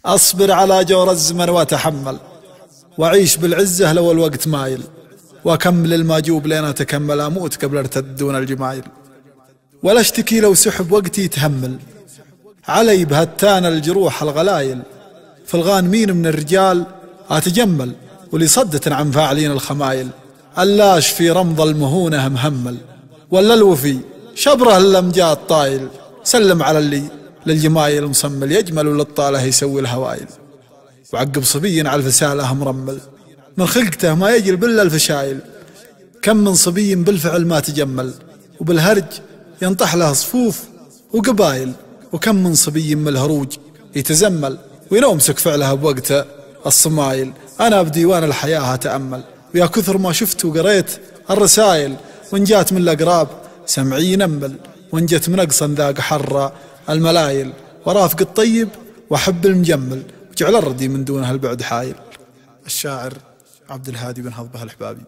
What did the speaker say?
أصبر على جور الزمن وتحمل، وعيش بالعزة لو الوقت مايل، وأكمل الماجوب لين أتكمل، أموت قبل ارتد دون الجمايل. ولا اشتكي لو سحب وقتي تهمل، علي بهتان الجروح الغلايل، في الغانمين من الرجال أتجمل، ولصدة عن فاعلين الخمايل. اللاش في رمض المهونة مهمل، ولا الوفي شبره الأمجاد طايل، سلم على اللي للجمايل مصمل، يجمل وللطالة يسوي الهوايل. وعقب صبي على الفسالة مرمل، من خلقته ما يجل بلا الفشايل. كم من صبي بالفعل ما تجمل، وبالهرج ينطح له صفوف وقبايل. وكم من صبي من الهروج يتزمل، وينومسك فعلها بوقته الصمايل. أنا بديوان الحياة أتأمل، ويا كثر ما شفت وقريت الرسايل. وإن جات من الأقراب سمعي ينمل، وإن جت من أقصى ذاق حر الملايل. ورافق الطيب وأحب المجمل، وجعل الردي من دونها البعد حايل. الشاعر عبد الهادي بن هضبة الحبابي.